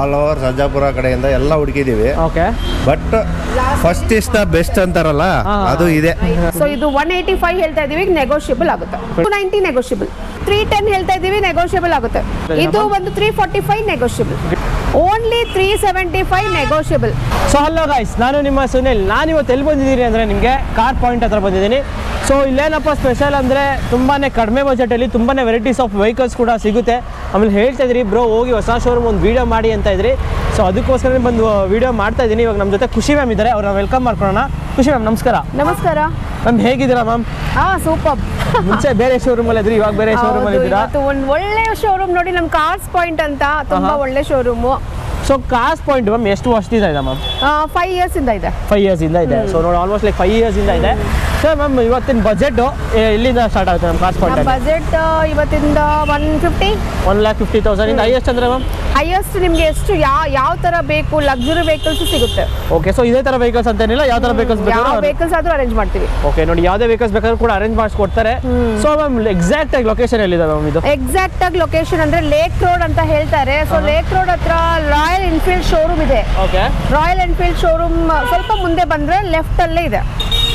All over Sarjapura ಕಡೆಯಿಂದ ಎಲ್ಲ ಹುಡುಕಿದೀವಿ. Okay, but first is the best ಅಂತಾರಲ್ಲ, ಅದು ಇದೆ. ಸೊ ಇದು 185 ಹೇಳ್ತಾ ಇದೀವಿ, ನೆಗೋಷಿಯಬಲ್ ಆಗುತ್ತೆ. 290 ನೆಗೋಷಿಯಬಲ್. 310 ಹೇಳ್ತಾ ಇದೀವಿ, ನೆಗೋಷಿಯಬಲ್ ಆಗುತ್ತೆ. ಇದು ಒಂದು 345 negotiable. Only 375 negotiable. So hello guys, ನಾನು ನಿಮ್ಮ ಸುನಿಲ್. ನಾನು ಇವತ್ತು ಎಲ್ಲಿ ಬಂದಿದ್ದೀನಿ ಅಂದರೆ ನಿಮಗೆ ಕಾರ್ ಪಾಯಿಂಟ್ ಹತ್ರ ಬಂದಿದ್ದೀನಿ. ಸೊ ಇಲ್ಲೇನಪ್ಪ ಸ್ಪೆಷಲ್ ಅಂದರೆ ತುಂಬಾ ಕಡಿಮೆ ಬಜೆಟಲ್ಲಿ ತುಂಬಾ ವೆರೈಟೀಸ್ ಆಫ್ ವೆಹಿಕಲ್ಸ್ ಕೂಡ ಸಿಗುತ್ತೆ. ಆಮೇಲೆ ಹೇಳ್ತಾ ಇದ್ರಿ ಬ್ರೋ ಹೋಗಿ ಹೊಸ ಶೋರೂಮ್ ಒಂದು ವೀಡಿಯೋ ಮಾಡಿ ಅಂತ ಇದ್ರಿ. ಸೊ ಅದಕ್ಕೋಸ್ಕರ ಬಂದು ವೀಡಿಯೋ ಮಾಡ್ತಾ ಇದ್ದೀನಿ. ಇವಾಗ ನಮ್ಮ ಜೊತೆ ಖುಷಿ ಮ್ಯಾಮ್ ಇದ್ದಾರೆ, ಅವ್ರನ್ನ ವೆಲ್ಕಮ್ ಮಾಡ್ಕೊಳ್ಳೋಣ. ಖುಷಿ ಮ್ಯಾಮ್ ನಮಸ್ಕಾರ. ನಮಸ್ಕಾರ ಮ್ಯಾಮ್, ಹೇಗಿದ್ದೀರಾ ಮ್ಯಾಮ್? ಸೂಪರ್. ಮುಂಚೆ ಬೇರೆ ಶೋರೂಮಲ್ಲಿ ಇದ್ರಿ, ಇವಾಗ ಬೇರೆ ಶೋರೂಮಲ್ಲಿ ಇದ್ದೀರಾ? ಒಂದು ಒಳ್ಳೆ ಶೋರೂಮ್ ನೋಡಿ, ನಮ್ಮ ಕಾರ್ಸ್ ಪಾಯಿಂಟ್ ಅಂತ ತುಂಬಾ ಒಳ್ಳೆ showroom. So cars point ma'am ಎಷ್ಟು ವರ್ಷದಿಂದ ಇದೆ ಮ್ಯಾಮ್? 5 years ಇಂದ ಇದೆ. 5 years ಇಂದ ಇದೆ. ಸೊ ನೋಡಿ ಆಲ್ಮೋಸ್ಟ್ ಲೈಕ್ 5 years ಇಂದ ಇದೆ. ಸೊ ಮ್ಯಾಮ್ ಇವತ್ತಿನ ಬಜೆಟ್ ಎಲ್ಲಿಂದ ಸ್ಟಾರ್ಟ್ ಆಗುತ್ತೆ ನಮ್ಮ ಕಾರ್ಸ್ ಪಾಯಿಂಟ್? ಬಜೆಟ್ ಇವತ್ತಿಂದ 1,50,000 ಇಂದ ಹೈಯೆಸ್ಟ್ ಅಂದ್ರೆ ಮ್ಯಾಮ್? ಹೈಯೆಸ್ಟ್ ನಿಮ್ಗೆ ಎಷ್ಟು ಯಾವ ತರ ಬೇಕು, ಲಕ್ಸುರಿ ವೆಹಿಕಲ್ಸ್ ಸಿಗುತ್ತೆ. ಓಕೆ, ಸೊ ಇದೇ ತರ ವೆಹಿಕಲ್ಸ್ ಅಂತೇನಿಲ್ಲ, ಯಾವ ತರ ವೆಹಿಕಲ್ಸ್ ಯಾವ ವೆಹಿಕಲ್ಸ್ ಆದ್ರೂ ಅರೇಂಜ್ ಮಾಡ್ತೀವಿ. ಓಕೆ, ನೋಡಿ ಯಾವುದೇ ವೆಹಿಕಲ್ಸ್ ಬೇಕಾದ್ರೂ ಕೂಡ ಅರೇಂಜ್ ಮಾಡಿಸ್ಕೊಡ್ತಾರೆ. ಸೊ ಮ್ಯಾಮ್ ಎಕ್ಸಾಕ್ಟ್ ಆಗಿ ಲೊಕೇಶನ್ ಎಲ್ಲಿದೆ ಮ್ಯಾಮ್ ಇದು? ಎಕ್ಸಾಕ್ಟ್ ಆಗಿ ಲೊಕೇಶನ್ ಅಂದ್ರೆ ಲೇಕ್ ರೋಡ್ ಅಂತ ಹೇಳ್ತಾರೆ. ಸೊ ಲೇಕ್ ರೋಡ್ ಹತ್ರ ರಾಯಲ್ ಎನ್ಫೀಲ್ಡ್ ಶೋರೂಮ್ ಇದೆ. ಓಕೆ, ರಾಯಲ್ ಎನ್ಫೀಲ್ಡ್ ಶೋರೂಮ್ ಸ್ವಲ್ಪ ಮುಂದೆ ಬಂದ್ರೆ ಲೆಫ್ಟ್ ಅಲ್ಲೇ ಇದೆ.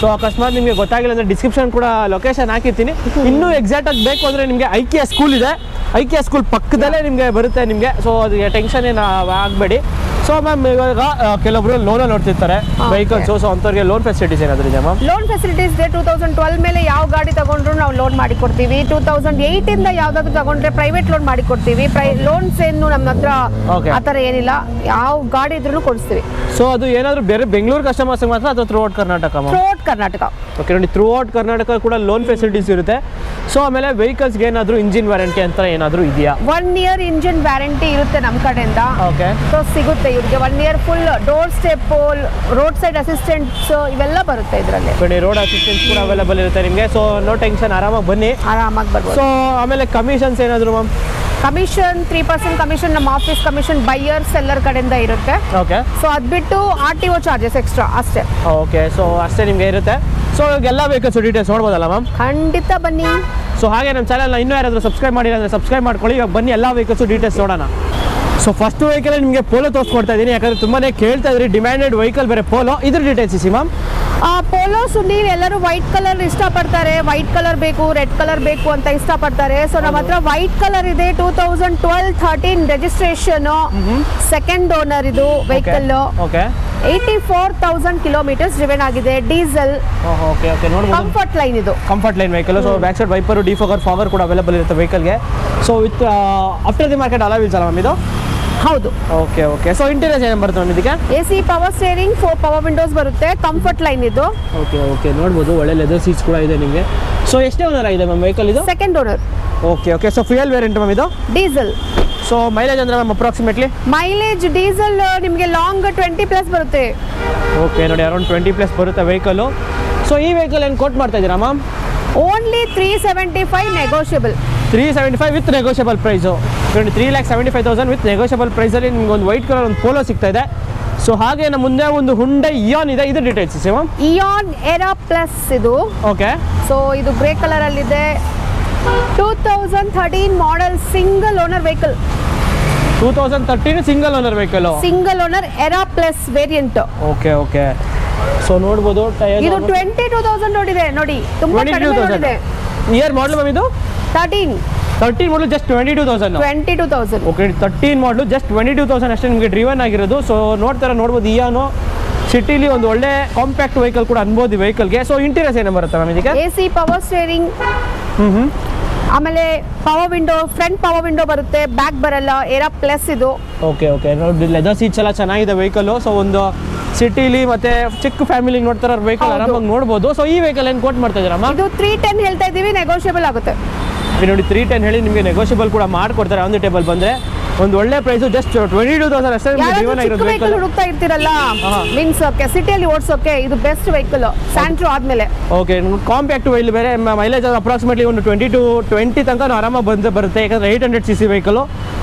ಸೊ ಅಕಸ್ಮಾತ್ ನಿಮಗೆ ಗೊತ್ತಾಗಿಲ್ಲ ಅಂದ್ರೆ ಡಿಸ್ಕ್ರಿಪ್ಷನ್ ಕೂಡ ಲೊಕೇಶನ್ ಹಾಕಿರ್ತೀನಿ. ಇನ್ನೂ ಎಕ್ಸಾಕ್ಟ್ ಆಗಿ ಬೇಕು ಅಂದ್ರೆ ನಿಮಗೆ ಐಕಿಯಾ ಸ್ಕೂಲ್ ಇದೆ, ಐಕಿಯಾ ಸ್ಕೂಲ್ ಪಕ್ಕದಲ್ಲೇ ನಿಮಗೆ ಬರುತ್ತೆ ನಿಮಗೆ. ಸೊ ಅದಕ್ಕೆ ಟೆನ್ಷನ್ ಏನು ಆಗಬೇಡಿ. ಸೊ ಮ್ಯಾಮ್ ಇವಾಗ ಕೆಲವೊಬ್ರು ಲೋನಲ್ಲಿ ನೋಡ್ತಿರ್ತಾರೆ ವೆಹಿಕಲ್ಸ್. ಸೊ ಅಂಥವ್ರಿಗೆ ಲೋನ್ ಫೆಸಿಲಿಟೀಸ್ ಏನಾದರೂ ಇದೆ ಮ್ಯಾಮ್? ಲೋನ್ ಫೆಸಿಲಿಟೀಸ್ ಇದೆ. 2012 ಮೇಲೆ ಯಾವ ಗಾಡಿ ತಗೊಂಡ್ರು ನಾವು ಲೋನ್ ಮಾಡಿ ಕೊಡ್ತೀವಿ. 2008 ಇಂದ ಯಾವ್ದಾದ್ರು ತಗೊಂಡ್ರೆ ಪ್ರೈವೇಟ್ ಲೋನ್ ಮಾಡಿ ಕೊಡ್ತೀವಿ. ಲೋನ್ಸ್ ಏನು ನಮ್ಮ ಹತ್ರ ಆ ಥರ ಏನಿಲ್ಲ, ಯಾವ ಗಾಡಿ ಇದ್ರೂ ಕೊಡಿಸ್ತೀವಿ. ಸೊ ಅದು ಏನಾದರೂ ಬೇರೆ ಬೆಂಗಳೂರು ಕಸ್ಟಮರ್ಸ್ ಮಾತ್ರ ಅಥವಾ through out Karnataka? Through out Karnataka. Okay, ನೋಡಿ ಥ್ರೂ ಔಟ್ ಕರ್ನಾಟಕ ಕೂಡ ಲೋನ್ ಫೆಸಿಲಿಟೀಸ್ ಇರುತ್ತೆ. ಸೊ ಆಮೇಲೆ ವೆಹಿಕಲ್ಸ್ಗೆ ಏನಾದರೂ ಇಂಜಿನ್ ವ್ಯಾರಂಟಿ ಅಂತ ಏನಾದರೂ ಇದೆಯಾ? 1 year ಇಂಜಿನ್ ವ್ಯಾರಂಟಿ ಇರುತ್ತೆ ನಮ್ಮ ಕಡೆಯಿಂದ. ಓಕೆ, ಸೊ ಸಿಗುತ್ತೆ ಇವ್ರಿಗೆ 1 year full door step, road side assistants ಇವೆಲ್ಲ ಬರುತ್ತೆ ಇದರಲ್ಲಿ. ಬನ್ನಿ, ರೋಡ್ ಅಸಿಸ್ಟೆಂಟ್ಸ್ ಕೂಡ ಅವೈಲೇಬಲ್ ಇರುತ್ತೆ ನಿಮಗೆ. ಸೊ ನೋ ಟೆನ್ಷನ್, ಆರಾಮಾಗಿ ಬನ್ನಿ, ಆರಾಮಾಗಿ ಬರ್ಬೋದು. ಸೊ ಆಮೇಲೆ ಕಮಿಷನ್ಸ್ ಏನಾದರೂ ಮ್ಯಾಮ್? ಕಮಿಷನ್ 3% ಕಮಿಷನ್ ನಮ್ಮ ಆಫೀಸ್ ಕಮಿಷನ್, ಬೈಯರ್ ಸೆಲ್ಲರ್ ಕಡೆಯಿಂದ ಇರುತ್ತೆ. ಓಕೆ, ಸೊ ಅದು ಬಿಟ್ಟು RTO ಚಾರ್ಜಸ್ ಎಕ್ಸ್ಟ್ರಾ ಅಷ್ಟೇ. ಓಕೆ, ಸೊ ಅಷ್ಟೇ ನಿಮಗೆ ಇರುತ್ತೆ. ಸೊ ಎಲ್ಲ ವೆಹಿಕಲ್ಸ್ ಡೀಟೇಲ್ಸ್ ನೋಡ್ಬೋದಲ್ಲ ಮ್ಯಾಮ್? ಖಂಡಿತ ಬನ್ನಿ. ಸೊ ಹಾಗೆ ನಮ್ಮ ಚಾನಲ್ನ ಇನ್ನೂ ಯಾರಾದರೂ ಸಬ್ಸ್ಕ್ರೈಬ್ ಮಾಡಿಲ್ಲ ಅಂದರೆ ಸಬ್ಸ್ಕ್ರೈಬ್ ಮಾಡ್ಕೊಳ್ಳಿ. ಇವಾಗ ಬನ್ನಿ ಎಲ್ಲ ವೆಹಿಕಲ್ಸು ಡೀಟೇಲ್ಸ್ ನೋಡೋಣ. ಸೊ ಫಸ್ಟ್ ವೆಹಿಕಲ್ ನಿಮಗೆ ಪೋಲೋ ತೋರಿಸ್ಕೊಡ್ತಾ ಇದ್ದೀನಿ, ಯಾಕಂದರೆ ತುಂಬಾ ಕೇಳ್ತಾ ಇದ್ರಿ ಡಿಮ್ಯಾಂಡೆಡ್ ವೆಹಿಕಲ್ ಬೇರೆ ಪೋಲೋ. ಇದ್ರ ಡೀಟೇಲ್ಸ್ ಇಸಿ ಮ್ಯಾಮ್. ಪೋಲೋ ಸುನೀಲ್ ಎಲ್ಲರೂ ವೈಟ್ ಕಲರ್ ಇಷ್ಟಪಡ್ತಾರೆ, ವೈಟ್ ಕಲರ್ ಬೇಕು, ರೆಡ್ ಕಲರ್ ಬೇಕು ಅಂತ ಇಷ್ಟಪಡ್ತಾರೆ. ಸೊ ನಮ್ಮ ಹತ್ರ ವೈಟ್ ಕಲರ್ ಇದೆ. 2012-13 ರಿಜಿಸ್ಟ್ರೇಷನ್, ಸೆಕೆಂಡ್ ಓನರ್ ಇದು ವೆಹಿಕಲ್. ಓಕೆ, 84,000 ಕಿಲೋಮೀಟರ್ಸ್ ಡ್ರಿವೆನ್ ಆಗಿದೆ, ಡೀಸೆಲ್. ಓಕೆ ಓಕೆ, ನೋಡ್ಬೋದು ಕಂಫರ್ಟ್ ಲೈನ್ ಇದು, comfort line vehicle. So back side wiper, defogger, fogger ಕೂಡ ಅವೈಲೇಬಲ್ ಇರುತ್ತೆ ವೆಹಿಕಲ್ಗೆ. So with after the market alloy wheels ಅಲ್ಲ ma'am ಇದು? ಹೌದು. ಓಕೆ ಓಕೆ, ಸೊ ಇಂಟೀರಿಯರ್ಸ್ ಏನು ಬರುತ್ತೆ ಮ್ಯಾಮ್ ಇದಕ್ಕೆ? AC power steering, 4 power windows ಬರುತ್ತೆ, ಕಂಫರ್ಟ್ ಲೈನ್ ಇದು. ಓಕೆ ಓಕೆ, ನೋಡ್ಬೋದು ಒಳ್ಳೆ ಲೆದರ್ ಸೀಟ್ಸ್ ಕೂಡ ಇದೆ ನಿಮಗೆ. ಸೊ ಎಷ್ಟೇ ಓನರ್ ಆಗಿದೆ ಮ್ಯಾಮ್ ವೆಹಿಕಲ್ ಇದು? Second owner. Okay okay, so fuel variant ma'am ಇದು? ಡೀಸೆಲ್. ಸೊ ಮೈಲೇಜ್ ಅಂದ್ರೆ ಮ್ಯಾಮ್ ಅಪ್ರಾಕ್ಸಿಮೇಟ್ಲಿ? ಮೈಲೇಜ್ ಡೀಸೆಲ್ ನಿಮಗೆ ಲಾಂಗ್ 20+ ಬರುತ್ತೆ. ಓಕೆ, ನೋಡಿ ಅರೌಂಡ್ 20+ ಬರುತ್ತೆ ವೆಹಿಕಲ್. ಸೊ ಈ ವೆಹಿಕಲ್ ಏನು ಕೋಟ್ ಮಾಡ್ತಾ ಇದ್ದೀರಾ ma'am? Only 375 negotiable. 375 with negotiable price. 3,75,000 with negotiable ಪ್ರೈಸಲ್ಲಿ ನಿಮ್ಗೆ ಒಂದು ವೈಟ್ ಕಲರ್ ಒಂದು ಪೋಲೋ ಸಿಗ್ತಾ ಇದೆ. ಸೊ ಹಾಗೆ ನಮ್ಮ ಮುಂದೆ ಒಂದು ಹುಂಡೈ ಇಯಾನ್ ಇದೆ, ಇದ್ರ ಡೀಟೇಲ್ಸ್ ಇದೆ ಮ್ಯಾಮ್? ಇಯಾನ್ ಎರಾ ಪ್ಲಸ್ ಇದು. ಓಕೆ, ಸೊ ಇದು ಗ್ರೇ ಕಲರ್ ಅಲ್ಲಿದೆ. 2013 model, single owner vehicle. 2013 single owner vehicle, single owner era plus variant. Okay okay, so ನೋಡ್ಬೋದು ಟೈರ್ ಇದು 22,000 ನೋಡಿದೆ, ನೋಡಿ ತುಂಬಾ ಕಡಿಮೆ ನೋಡಿದೆ. ಇಯರ್ ಮಾಡಲ್ ಮ್ಯಾಮ್ ಇದು? 13 ಮಾಡಲು ಜಸ್ಟ್ 22,000. ಓಕೆ, 13 ಮಾಡಲು ಜಸ್ಟ್ 22,000 ಅಷ್ಟೇ ನಿಮಗೆ ಡ್ರಿವನ್ ಆಗಿರೋದು. ಸೊ ನೋಡ್ಬೋದು ಇಯಾನು ಸಿಟಿಲಿ ಒಂದು ಒಳ್ಳೆ ಕಾಂಪ್ಯಾಕ್ಟ್ ವೆಹಿಕಲ್ ಕೂಡ ಅನ್ಬೋದು ಈ ವೆಹಿಕಲ್ಗೆ. ಸೊ ಇಂಟೀರಿಯರ್ಸ್ ಏನು ಬರುತ್ತೆ ಮ್ಯಾಮ್ ಇದಕ್ಕೆ? AC ಪವರ್ ಸ್ಟೇರಿಂಗ್, ಆಮೇಲೆ power window, front power window ಬರುತ್ತೆ, ಬ್ಯಾಕ್ ಬರಲ್ಲ, ಏರಾ ಪ್ಲಸ್ ಇದು. ಓಕೆ ಓಕೆ, ನೋಡಿ ಲೆದರ್ ಸೀಟ್ಸ್ ಎಲ್ಲ ಚೆನ್ನಾಗಿದೆ ವೆಹಿಕಲ್. ಸೊ ಒಂದು ಸಿಟಿಲಿ ಮತ್ತೆ ಚಿಕ್ಕ ಫ್ಯಾಮಿಲಿ ನೋಡ್ತಾರ ವೆಹಿಕಲ್ ಆರಾಮಾಗಿ ನೋಡ್ಬೋದು. ಸೊ ಈ ವೆಹಿಕಲ್ ಏನು ಕೋಟ್ ಮಾಡ್ತಾ ಇದ್ದೀರಾ ಮ್ಯಾಮ್? ಇದು 310 ಹೇಳ್ತಾ ಇದ್ದೀವಿ, ನೆಗೋಷಿಯಬಲ್ ಆಗುತ್ತೆ. ನೋಡಿ 310 ಹೇಳಿ ನಿಮಗೆ ನೆಗೋಷಿಯಬಲ್ ಕೂಡ ಮಾಡ್ಕೊಡ್ತಾರೆ ಆನ್ ದಿ ಟೇಬಲ್ ಬಂದರೆ. ಒಂದು ಒಳ್ಳೆ ಪ್ರೈಸು, ಜಸ್ಟ್ 22,000 ಅಷ್ಟೇ ಡ್ರಿವನ್ ಆಗಿರೋ ವೆಹಿಕಲ್. ಹುಡುಕ್ತಾ ಇರ್ತೀರಲ್ಲ, ಮೀನ್ಸ್ ಸಿಟಿಯಲ್ಲಿ ಓಡಿಸೋಕೆ ಇದು ಬೆಸ್ಟ್ ವೆಹಿಕಲ್ ಸ್ಯಾಂಟ್ರೋ ಆದ್ಮೇಲೆ. ಓಕೆ, ಕಾಂಪ್ಯಾಕ್ಟ್ ವೆಹಿಕಲ್ ಬೇರೆ, ಮೈಲೇಜ್ ಅಪ್ರಾಕ್ಸಿಮೇಟ್ಲಿ ಒಂದು 20 ತನಕ ಆರಾಮಾಗಿ ಬರುತ್ತೆ. ಯಾಕಂದರೆ 800cc ವೆಹಿಕಲ್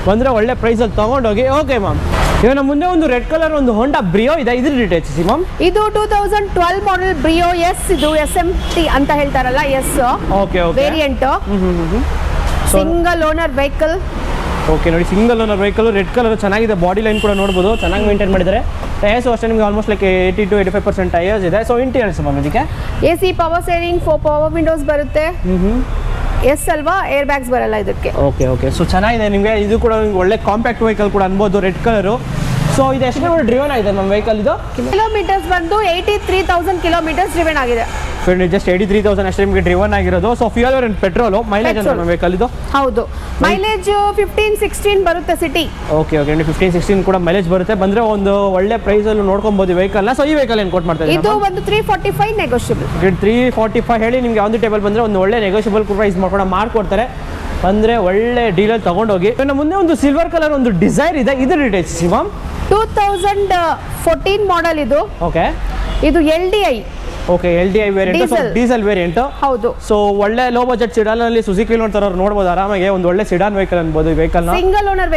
ಬಂದರೆ ಒಳ್ಳೆ ಪ್ರೈಸಲ್ಲಿ ತೊಗೊಂಡೋಗಿ. ಓಕೆ ಮ್ಯಾಮ್, ಇವಾಗ ನಮ್ಮ ಮುಂದೆ ಒಂದು ರೆಡ್ ಕಲರ್ ಒಂದು ಹೋಂಡಾ ಬ್ರಿಯೋ ಇದೆ, ಇದ್ರ ಡೀಟೇಲ್ಸ್ ಮ್ಯಾಮ್? ಇದು 2012 ಮಾಡೆಲ್ ಬ್ರಿಯೋ ಎಸ್, ಇದು SMT ಅಂತ ಹೇಳ್ತಾರಲ್ಲ, S okay okay variant. Single owner vehicle. Okay ನೋಡಿ, single owner vehicle, red colour ಚೆನ್ನಾಗಿದೆ, ಬಾಡಿ ಲೈನ್ ಕೂಡ ನೋಡ್ಬೋದು, ಚೆನ್ನಾಗಿ ಮೇಂಟೈನ್ ಮಾಡಿದ್ದಾರೆ. ಟೈರ್ಸು ಅಷ್ಟೇ ನಿಮಗೆ ಆಲ್ಮೋಸ್ಟ್ ಲೈಕ್ 80 to 85% ಟೈರ್ಸ್ ಇದೆ. ಸೊ ಇಂಟೀರಿಯರ್ಸ್ ಮ್ಯಾಮ್ ಇದಕ್ಕೆ AC power steering, 4 power windows ಬರುತ್ತೆ. ಎಸ್ ಅಲ್ವಾ, ಏರ್ ಬ್ಯಾಗ್ಸ್ ಬರಲ್ಲ ಇದಕ್ಕೆ. ಓಕೆ ಸೊ ಚೆನ್ನಾಗಿದೆ ನಿಮಗೆ. ಇದು ಕೂಡ ನಿಮ್ಗೆ ಒಳ್ಳೆ ಕಾಂಪ್ಯಾಕ್ಟ್ ವೆಹಿಕಲ್ ಕೂಡ ಅನ್ಬೋದು, ರೆಡ್ ಕಲರು. ಸೊ ಇದು ಎಷ್ಟು ಕಿಲೋಮೀಟರ್ ಡ್ರಿವನ್ ಆಗಿದೆ ನಮ್ಮ ವೆಹಿಕಲ್? ಇದು ಕಿಲೋಮೀಟರ್ಸ್ ಬಂದು 83,000 ಕಿಲೋಮೀಟರ್ಸ್ ಡ್ರಿವನ್ ಆಗಿದೆ. ಜಸ್ಟ್ 83,000 ಅಷ್ಟೇ ನಿಮಗೆ ಡ್ರಿವನ್ ಆಗಿರೋದು. So fuel and petrol, mileage ಅಂತ ನಮ್ಮ ವೆಹಿಕಲ್ ಇದು? ಹೌದು, ಮೈಲೇಜ್ 15-16 ಬರುತ್ತೆ ಸಿಟಿ. ಓಕೆ 15-16 ಕೂಡ ಮೈಲೇಜ್ ಬರುತ್ತೆ. ಬಂದರೆ ಒಂದು ಒಳ್ಳೆ ಪ್ರೈಸಲ್ಲಿ ನೋಡ್ಕೊಬೋದು ವೆಹಿಕಲ್ನ. ಸೊ ಈ ವೆಹಿಕಲ್ ಏನು ಕೊಟ್ಟು ಮಾಡ್ತಾ ಇದು ಒಂದು 345 ನೆಗೋಷಿಯಬಲ್. 345 ಹೇಳಿ ನಿಮಗೆ ಆನ್ ದಿ ಟೇಬಲ್ ಬಂದರೆ ಒಂದು ಒಳ್ಳೆ ನೆಗೋಷಿಯಬಲ್ ಪ್ರೈಸ್ ಮಾಡ್ಕೊಡ್ತಾರೆ. ಅಂದರೆ ಒಳ್ಳೆ ಡೀಲಲ್ಲಿ ತೊಗೊಂಡೋಗಿ. ಇನ್ನು ಮುಂದೆ ಒಂದು ಸಿಲ್ವರ್ ಕಲರ್ ಒಂದು ಡಿಸೈರ್ ಇದೆ, ಇದು ಡೀಟೇಲ್ಸ್ ಶಿವಮ್. 2014 ಮಾಡೆಲ್ ಇದು. ಓಕೆ, ಇದು LDI. Okay, LDI variant, diesel variant. ಹೌದು. ಸೊ ಒಳ್ಳೆ ಲೋ ಬಜೆಟ್ ಸಿಡಾನ್ ಅಲ್ಲಿ ಸುಜುಕಿ ನೋಡ್ತಾರವ್ರು ನೋಡ್ಬೋದು ಆರಾಮಾಗಿ. ಒಂದು ಒಳ್ಳೆ ಸಿಡಾನ್ ವೆಹಿಕಲ್ ಅನ್ಬೋದು ಈ vehicle. Single owner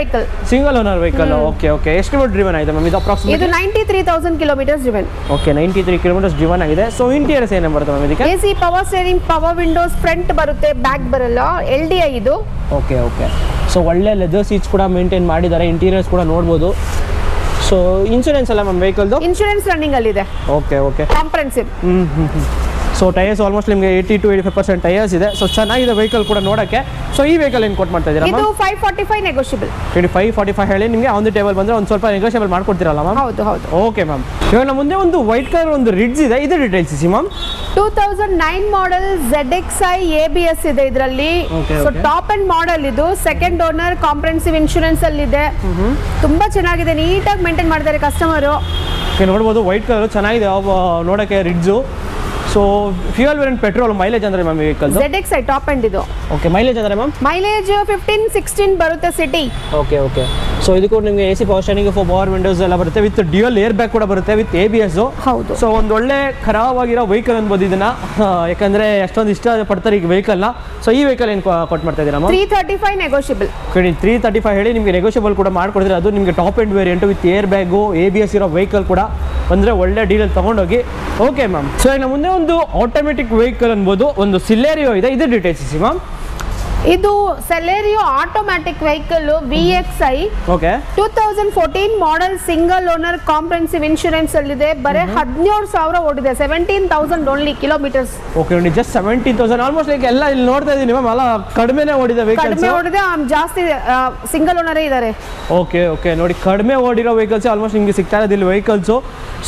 vehicle. Okay ಎಷ್ಟು ಕಿಲೋಮೀಟರ್ ಡ್ರಿವನ್ ಆಗಿದೆ ಮ್ಯಾಮ್ ಇದು? ಅಪ್ರಾಕ್ಸಿಮೇಟ್ ಇದು 93,000 kilometres driven. Okay 93 kilometres driven ಆಗಿದೆ. ಸೊ ಇಂಟೀರಿಯರ್ಸ್ ಏನೇ ಬರುತ್ತೆ ಮ್ಯಾಮ್ ಇದಕ್ಕೆ? AC power steering, power windows, front ಬರುತ್ತೆ, ಬ್ಯಾಕ್ ಬರಲ್ಲ. LDI ಇದು. ಓಕೆ ಸೊ ಒಳ್ಳೆ ಲೆದರ್ ಸೀಟ್ಸ್ ಕೂಡ ಮೇಂಟೈನ್ ಮಾಡಿದ್ದಾರೆ. ಇಂಟೀರಿಯರ್ಸ್ ಕೂಡ ನೋಡ್ಬೋದು. ಸೊ ಇನ್ಶೂರೆನ್ಸ್ ಅಲ್ಲ ಮ್ಯಾಮ್ ವೆಹಿಕಲ್ದು? ಇನ್ಶೂರೆನ್ಸ್ ರನ್ನಿಂಗ್ ಅಲ್ಲಿ ಇದೆ. Okay comprehensive. So tyres almost ನಿಮಗೆ 80 to 85% ಟೈರ್ಸ್ ಇದೆ. ಸೊ ಚೆನ್ನಾಗಿದೆ ವೆಹಿಕಲ್ ಕೂಡ ನೋಡೋಕ್ಕೆ. ಸೊ ಈ ವೆಹಿಕಲ್ ಏನು ಕೊಟ್ಟು ಮಾಡ್ತಾ ಇದ್ದೀರಾ? ಇದು 545 ನೆಗೋಷಿಯಬಲ್. 545 ಹೇಳಿ ನಿಮಗೆ ಆನ್ ದಿ ಟೇಬಲ್ ಬಂದರೆ ಒಂದು ಸ್ವಲ್ಪ ನೆಗೋಷಿಯಬಲ್ ಮಾಡ್ಕೊಡ್ತೀರಲ್ಲ ಮ್ಯಾಮ್? ಹೌದು. Okay ma'am. ಇವಾಗ ಮುಂದೆ ಒಂದು ವೈಟ್ ಕಲರ್ ಒಂದು ರಿಡ್ಜ್ ಇದೆ, ಇದು details C ma'am. 2009 model ZXi ABS ಇದೆ ಇದರಲ್ಲಿ. ಸೊ ಟಾಪ್ ಅಂಡ್ ಮಾಡೆಲ್ ಇದು. ಸೆಕೆಂಡ್ ಓನರ್, ಕಾಂಪ್ರೆನ್ಸಿವ್ ಇನ್ಶೂರೆನ್ಸ್ ಅಲ್ಲಿ ಇದೆ. ತುಂಬಾ ಚೆನ್ನಾಗಿದೆ, ನೀಟಾಗಿ ಮೇಂಟೈನ್ ಮಾಡ್ತಾರೆ ಕಸ್ಟಮರು. ನೋಡ್ಬೋದು ವೈಟ್ ಕಲರ್ ಚೆನ್ನಾಗಿದೆ ನೋಡೋಕ್ಕೆ Ritz. So fuel variant petrol, mileage ಅಂದರೆ ma'am vehicle? ZXi top and ಇದು. ಓಕೆ, ಮೈಲೇಜ್ ಅಂದರೆ ಮ್ಯಾಮ್? ಮೈಲೇಜ್ 15-16 ಬರುತ್ತೆ ಸಿಟಿ. ಓಕೆ ಸೊ ಇದಕ್ಕೂ ನಿಮಗೆ AC power steering, 4 power windows ಎಲ್ಲ ಬರುತ್ತೆ, ವಿತ್ ಡ್ಯೂಯಲ್ ಏರ್ ಬ್ಯಾಗ್ ಕೂಡ ಬರುತ್ತೆ, ವಿತ್ ABS. ಹೌದು. ಸೊ ಒಂದು ಒಳ್ಳೆ ಖರಾಬಾಗಿರೋ ವೆಹಿಕಲ್ ಅನ್ಬೋದು ಇದನ್ನ, ಯಾಕಂದ್ರೆ ಅಷ್ಟೊಂದು ಇಷ್ಟ ಪಡ್ತಾರೆ ಈಗ ವೆಹಿಕಲ್ನ. ಸೊ ಈ ವೆಹಿಕಲ್ ಏನು ಕೊಟ್ಟು ಮಾಡ್ತಾ ಇದ್ದೀರಾ ಮ್ಯಾಮ್? 335 ನೆಗೋಷಿಯಬಲ್. 335 ಹೇಳಿ ನಿಮಗೆ ನೆಗೋಷಿಯಬಲ್ ಕೂಡ ಮಾಡ್ಕೊಡ್ತೀರಾ. ಅದು ನಿಮಗೆ top end variant with air bag, ABS ಇರೋ ವೆಹಿಕಲ್ ಕೂಡ ಅಂದರೆ ಒಳ್ಳೆ ಡೀಲಲ್ಲಿ ತೊಗೊಂಡೋಗಿ. Okay ma'am. ಸೊ ಇನ್ನು ಮುಂದೆ ಒಂದು ಆಟೋಮೆಟಿಕ್ ವೆಹಿಕಲ್ ಅನ್ಬೋದು, ಒಂದು ಸಿಲೆರಿಯೋ ಇದೆ, ಇದು ಡೀಟೇಲ್ಸ್ ಮ್ಯಾಮ್. ಇದು Celerio automatic vehicle VXi. Okay 2014 model, single owner, comprehensive insurance ಅಲ್ಲಿದೆ. ಬರೀ 17,000 ಓಡಿದೆ, 17,000 ಓನ್ಲಿ ಕಿಲೋಮೀಟರ್ಸ್. ಓಕೆ ನೋಡಿ, ಜಸ್ಟ್ 17,000 ಆಲ್ಮೋಸ್ಟ್ ಲೈಕ್ ಎಲ್ಲ ಇಲ್ಲಿ ನೋಡ್ತಾ ಇದ್ದೀನಿ ಮ್ಯಾಮ್, ಅಲ್ಲ ಕಡಿಮೆನೇ ಓಡಿದೆ ವೆಹಿಕಲ್ಸ್. ಕಡಿಮೆ ಓಡಿದೆ, ಜಾಸ್ತಿ ಸಿಂಗಲ್ ಓನರೇ ಇದ್ದಾರೆ. ಓಕೆ ನೋಡಿ, ಕಡಿಮೆ ಓಡಿರೋ ವೆಹಿಕಲ್ಸ್ ಆಲ್ಮೋಸ್ಟ್ ನಿಮಗೆ ಸಿಗ್ತಾ ಇರೋದಿಲ್ಲ ವೆಹಿಕಲ್ಸು.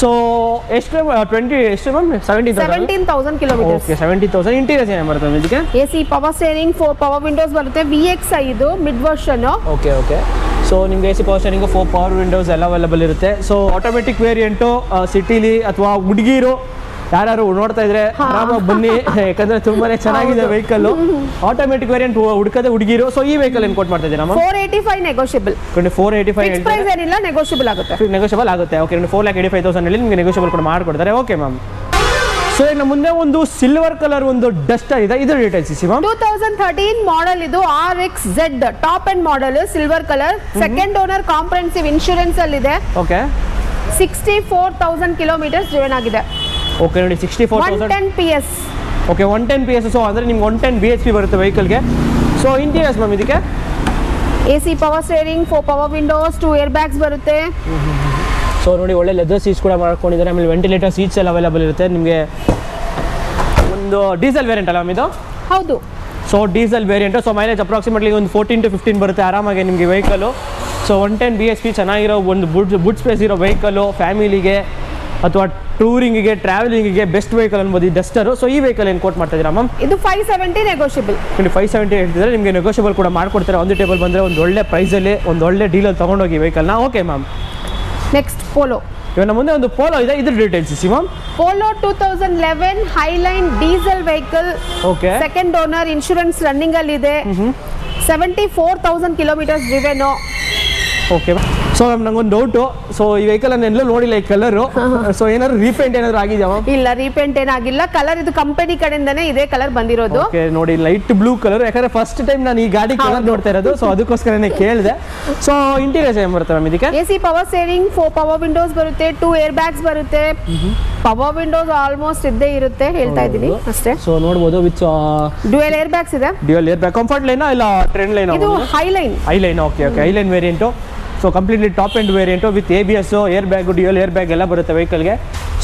ಸೊ ಎಷ್ಟು 20 ಎಷ್ಟು ಮ್ಯಾಮ್? 17,000 ಕಿಲೋಮೀಟರ್ಸ್. ಓಕೆ 70,000. ಇಂಟೀರಿಯರ್ಸ್ ಏನೇ ಬರುತ್ತೆ ಇದಕ್ಕೆ? AC power steering, 4 power windows ಬರುತ್ತೆ. VXi ಇದು ಮಿಡ್ ವರ್ಷನ್. ಓಕೆ ಸೊ ನಿಮ್ಗೆ AC power steering, 4 power windows ಎಲ್ಲ ಅವೈಲೇಬಲ್ ಇರುತ್ತೆ. ಸೊ ಆಟೋಮೆಟಿಕ್ ವೇರಿಯಂಟು ಸಿಟಿಲಿ ಅಥವಾ ಹುಡುಗಿರು ಯಾರು ನೋಡ್ತಾ ಇದ್ರೆ ಆರಾಮಾಗಿ ಬನ್ನಿ, ಯಾಕಂದ್ರೆ ತುಂಬಾನೇ ಚೆನ್ನಾಗಿದೆ ವೆಹಿಕಲ್. ಆಟೋಮೆಟಿಕ್ ವೇರಿಯಂಟ್ ಹುಡುಕದೆ ಹುಡುಗಿರು. ಸೊ ಈ ವೆಹಿಕಲ್ ಏನು ಕೊಟ್ಟು ಮಾಡ್ತಾ ಇದ್ದೀರಾ ಮ್ಯಾಮ್? 485 ನೆಗೋಷಿಯಬಲ್. 485 ಪ್ರೈಸ್ ಏನಿಲ್ಲ, ನೆಗೋಷಿಯಬಲ್ ಆಗುತ್ತೆ. ಓಕೆ 4,85,000 ಹೇಳಿ ನಿಮಗೆ ನೆಗೋಷಿಯಬಲ್ ಕೂಡ ಮಾಡ್ಕೊಡ್ತಾರೆ. Okay ma'am. ಸೊ ಇನ್ನು ಮುಂದೆ ಒಂದು ಸಿಲ್ವರ್ ಕಲರ್ ಒಂದು ಡಸ್ಟ್ ಇದೆ, ಇದು ಡೀಟೇಲ್ಸ್ ಮ್ಯಾಮ್. 2013 ಮಾಡೆಲ್ ಇದು, RXZ top and model, silver colour. Second owner, comprehensive insurance ಅಲ್ಲಿ ಇದೆ. ಓಕೆ 64,000 ಕಿಲೋಮೀಟರ್ಸ್ ಡ್ರಿವನ್ ಆಗಿದೆ. ಓಕೆ ನೋಡಿ, 64,000. 110 PS. Okay 110 PS. ಸೊ ಅಂದರೆ ನಿಮ್ಗೆ 110 BHP ಬರುತ್ತೆ ವೆಹಿಕಲ್ಗೆ. ಸೊ ಇಂಟೀರಿಯರ್ಸ್ ಮ್ಯಾಮ್ ಇದಕ್ಕೆ? AC power steering, 4 power Windows, 2 air bags ಬರುತ್ತೆ. ಸೊ ನೋಡಿ, ಒಳ್ಳೆ ಲೆದರ್ ಸೀಟ್ಸ್ ಕೂಡ ಮಾಡ್ಕೊಂಡಿದ್ದಾರೆ. ಆಮೇಲೆ ವೆಂಟಿಲೇಟರ್ ಸೀಟ್ಸ್ ಎಲ್ಲ ಅವೈಲೇಬಲ್ ಇರುತ್ತೆ ನಿಮಗೆ. ಒಂದು ಡೀಸೆಲ್ ವೇರಿಯಂಟ್ ಅಲ್ಲ ಮ್ಯಾಮ್ ಇದು? ಹೌದು. So diesel variant. So mileage approximately ಒಂದು 14 to 15 ಬರುತ್ತೆ ಆರಾಮಾಗಿ ನಿಮಗೆ ವೆಹಿಕಲು. ಸೊ 110 BHP ಚೆನ್ನಾಗಿರೋ ಒಂದು ಬುಡ್ ಸ್ಪೇಸ್ ಇರೋ ವೆಹಿಕಲು, ಫ್ಯಾಮಿಲಿಗೆ ಅಥವಾ ಟೂರಿಂಗಿಗೆ, ಟ್ರಾವೆಲಿಂಗಿಗೆ ಬೆಸ್ಟ್ ವೆಹಿಕಲ್ ಅನ್ಬೋದು ಈ ಡಸ್ಟರು. ಸೊ ಈ ವೆಹಿಕಲ್ ಏನು ಕೊಟ್ಟು ಮಾಡ್ತಾ ಇದ್ದೀರಾ ಮ್ಯಾಮ್? ಇದು 570 ನೆಗೋಷಿಯಬಲ್. 570 ಹೇಳ್ತಿದ್ರೆ ನಿಮಗೆ ನೆಗೋಷಿಯಬಲ್ ಕೂಡ ಮಾಡ್ಕೊಡ್ತಾರೆ. ಆನ್ ದಿ ಟೇಬಲ್ ಬಂದರೆ ಒಂದು ಒಳ್ಳೆ ಪ್ರೈಸಲ್ಲಿ ಒಂದು ಒಳ್ಳೆ ಡೀಲಲ್ಲಿ ತೊಗೊಂಡೋಗಿ ವೆಹಿಕಲ್ನ. Okay ma'am. Next Polo. ಇವಾಗ ಮುಂದೆ ಒಂದು ಪೋಲೋ ಇದೆ, ಇದ್ರ details ma'am. Polo 2011 highline diesel vehicle. Okay second owner, insurance running ಅಲ್ಲಿ ಇದೆ. 74,000 kilometres driven. Okay so so ನಂಗೊಂದು ಡೌಟು, ಸೊ ಈ ವೆಹಿಕಲ್ ನಾನು ಎಲ್ಲೂ ನೋಡಿಲ್ಲ ಈ ಕಲರು, ಸೊ ಏನಾದ್ರು ರೀಪೇಂಟ್ ಏನಾದ್ರು ಆಗಿದ್ಯಾವ? ಇಲ್ಲ, ರೀಪೇಂಟ್ ಏನಾಗಿಲ್ಲ. ಕಲರ್ ಇದು ಕಂಪನಿ ಕಡೆಯಿಂದಾನೇ ಇದೇ ಕಲರ್ ಬಂದಿರೋದು. ಓಕೆ, ನೋಡಿ ಲೈಟ್ ಬ್ಲೂ ಕಲರ್, ಯಾಕಂದ್ರೆ ಫಸ್ಟ್ ಟೈಮ್ ನಾನು ಈ ಗಾಡಿ ಕಲರ್ ನೋಡ್ತಾ ಇರೋದು, ಸೊ ಅದಕ್ಕೋಸ್ಕರನೇ ಕೇಳಿದೆ. ಸೊ ಇಂಟೀರಿಯರ್ಸ್ ಏನ್ ಬರುತ್ತೆ ಮ್ಯಾಮ್ ಇದಕ್ಕೆ? AC power steering, 4 power windows ಬರುತ್ತೆ, 2 ಏರ್ ಬ್ಯಾಗ್ಸ್ ಬರುತ್ತೆ. ಪವರ್ ವಿಂಡೋಸ್ ಆಲ್ಮೋಸ್ಟ್ ಇದ್ದೇ ಇರುತ್ತೆ, ಹೇಳ್ತಾ ಇದ್ದೀನಿ ಅಷ್ಟೇ. ಸೊ ನೋಡಬಹುದು ವಿತ್ ಡ್ಯುಯಲ್ ಏರ್ ಬ್ಯಾಗ್ಸ್ ಇದೆ. Dual air bag, comfort line ಇಲ್ಲ ಟ್ರೆಂಡ್ ಲೈನ್? ಇದು high line. High line, okay okay, high line variant. So completely top end variant with ABS, air bag, dual air bag ಎಲ್ಲ ಬರುತ್ತೆ ವೆಹಿಕಲ್ಗೆ.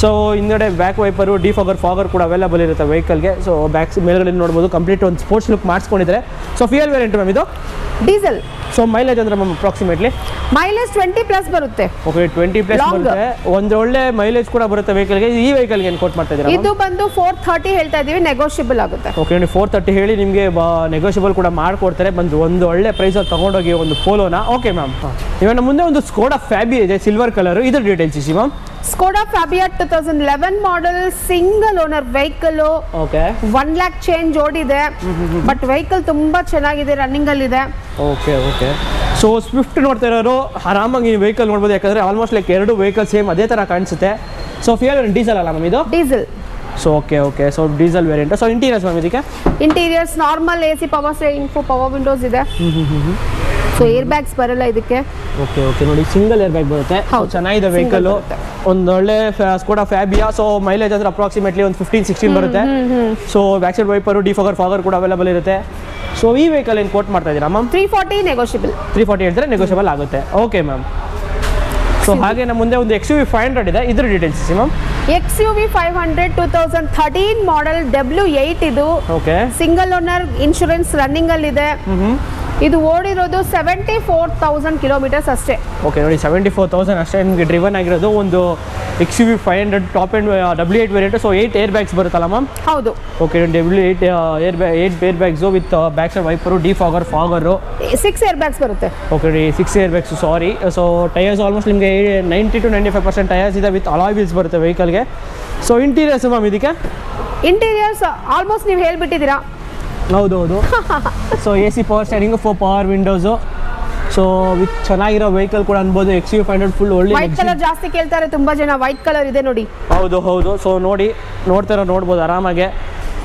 So ಹಿಂದೆಡೆ back wiper, fogger ಕೂಡ available ಇರುತ್ತೆ ವೆಹಿಕಲ್ಗೆ. So back ಮೇಲ್ಗಡೆ ನೋಡ್ಬೋದು ಕಂಪ್ಲೀಟ್ ಒಂದು ಸ್ಪೋರ್ಟ್ಸ್ ಲುಕ್ ಮಾಡಿಸ್ಕೊಂಡಿದ್ರೆ. ಸೊ ಫ್ಯೂಯಲ್ ವೇರಿಯಂಟ್ ಮ್ಯಾಮ್ ಇದು? ಡೀಸೆಲ್. ಸೊ ಮೈಲೇಜ್ ಅಂದ್ರೆ ಮ್ಯಾಮ್ ಅಪ್ರಾಕ್ಸಿಮೇಟ್ಲಿ? ಮೈಲೇಜ್ 20+ ಬರುತ್ತೆ. ಓಕೆ, 20+ ಬರುತ್ತೆ. ಒಂದು ಒಳ್ಳೆ ಮೈಲೇಜ್ ಕೂಡ ಬರುತ್ತೆ ವೆಹಿಕಲ್ಗೆ. ಈ ವೆಹಿಕಲ್ಗೆ ಏನು ಕೋಟ್ ಮಾಡ್ತಾ ಇದ್ದೀರಾ? ಇದು ಬಂದು 430 ಹೇಳ್ತಾ ಇದೀವಿ, ನೆಗೋಷಿಯಬಲ್ ಆಗುತ್ತೆ. ಓಕೆ, ನೀವು 430 ಹೇಳಿ ನಿಮಗೆ ನೆಗೋಷಿಯಬಲ್ ಕೂಡ ಮಾಡ್ಕೊಡ್ತಾರೆ. ಬಂದು ಒಂದು ಒಳ್ಳೆ ಪ್ರೈಸಲ್ಲಿ ತಗೊಂಡೋಗಿ ಒಂದು ಪೋಲೋನ. ಓಕೆ ಮ್ಯಾಮ್, ಇವಾಗ ಮುಂದೆ ಒಂದು ಸ್ಕೋಡಾ ಫ್ಯಾಬಿ ಇದೆ ಸಿಲ್ವರ್ ಕಲರ್, ಇದ್ರ ಡೀಟೇಲ್ಸ್ ಇಸಿ ma'am. Skoda Fabia 2011 model, single owner vehicle. Okay, 1 lakh change ಓಡಿದೆ, ಬಟ್ ವೆಹಿಕಲ್ ತುಂಬಾ ಚೆನ್ನಾಗಿದೆ, ರನ್ನಿಂಗ್ ಅಲ್ಲಿ ಇದೆ. Okay okay. ಸೊ ಸ್ವಿಫ್ಟ್ ನೋಡ್ತಾ ಇರೋರು ಆರಾಮಾಗಿ ಈ ವೆಹಿಕಲ್ ನೋಡ್ಬೋದು, ಯಾಕಂದ್ರೆ ಆಲ್ಮೋಸ್ಟ್ ಲೈಕ್ ಎರಡು ವೆಹಿಕಲ್ ಸೇಮ್ ಅದೇ ತರ ಕಾಣಿಸುತ್ತೆ. ಸೊ ಫ್ಯೂಯಲ್ ಡೀಸೆಲ್ ಅಲ್ಲ ಮ್ಯಾಮ್ ಇದು? Diesel. So okay okay, so diesel variant. So interiors ma'am ಇದಕ್ಕೆ? Interiors normal AC power steering, 4 power windows ಇದೆ. ಸೊ ಏರ್ ಬ್ಯಾಗ್ಸ್ ಬರಲ್ಲ ಇದಕ್ಕೆ. ಓಕೆ ಓಕೆ, ನೋಡಿ ಸಿಂಗಲ್ ಏರ್ ಬ್ಯಾಗ್ ಬರುತ್ತೆ. ಚೆನ್ನಾಗಿದೆ ವೆಹಿಕಲ್, ಒಂದು ಒಳ್ಳೆ ಸ್ಕೋಡಾ ಫ್ಯಾಬಿಯಾ. ಸೊ ಮೈಲೇಜ್ ಅಂದ್ರೆ ಅಪ್ರಾಕ್ಸಿಮೇಟ್ಲಿ ಒಂದು 15-16 ಬರುತ್ತೆ. So back side wiper, fogger ಕೂಡ ಅವೈಲೇಬಲ್ ಇರುತ್ತೆ. ಸೊ ಈ ವೆಹಿಕಲ್ ಏನು ಕೋಟ್ ಮಾಡ್ತಾ ಇದ್ದೀರಾ ಮ್ಯಾಮ್? 340 ನೆಗೋಷಿಯಬಲ್. 340 ಹೇಳ್ತಾರೆ, ನೆಗೋಷಿಯಬಲ್ ಆಗುತ್ತೆ. Okay ma'am. ಸೊ ಹಾಗೆ ನಮ್ಮ ಮುಂದೆ ಒಂದು XUV 500 ಇದೆ, ಇದ್ರ details ma'am. XUV 500 2013 model, W8 ಇದು. Okay, single owner, insurance running ಅಲ್ಲಿ ಇದೆ. ಇದು ಓಡಿರೋದು 74,000 ಕಿಲೋಮೀಟರ್ಸ್ ಅಷ್ಟೇ. ಓಕೆ, ನೋಡಿ 74,000 ಅಷ್ಟೇ ನಿಮಗೆ ಡ್ರಿವನ್ ಆಗಿರೋದು. ಒಂದು XUV 500 top end W8 variant. So 8 air bags ಬರುತ್ತಲ್ಲ ಮ್ಯಾಮ್? ಹೌದು. Okay, W8 8 air bags with back side wiper, fogger 6 air bags ಬರುತ್ತೆ. Okay, 6 air bags, sorry. So tyres almost ನಿಮಗೆ 90 to 95% ಟೈರ್ಸ್ ಇದೆ, ವಿತ್ ಅಲಾಯ್ ವೀಲ್ಸ್ ಬರುತ್ತೆ ವೆಹಿಕಲ್ಗೆ. So interiors ma'am ಇದಕ್ಕೆ? Interiors almost ನೀವು ಹೇಳ್ಬಿಟ್ಟಿದ್ದೀರಾ. ಹೌದು. So AC power steering, 4 power windows. So with ಚೆನ್ನಾಗಿರೋ ವೆಹಿಕಲ್ ಕೂಡ ಅನ್ಬೋದು. XUV 500 ಫುಲ್ ಒಳ್ಳೆ ವೈಟ್ ಕಲರ್ ಜಾಸ್ತಿ ಕೇಳ್ತಾರೆ ತುಂಬಾ ಜನ, ವೈಟ್ ಕಲರ್ ಇದೆ ನೋಡಿ. ಹೌದು. ಸೊ ನೋಡ್ಬೋದು ಆರಾಮಾಗೆ.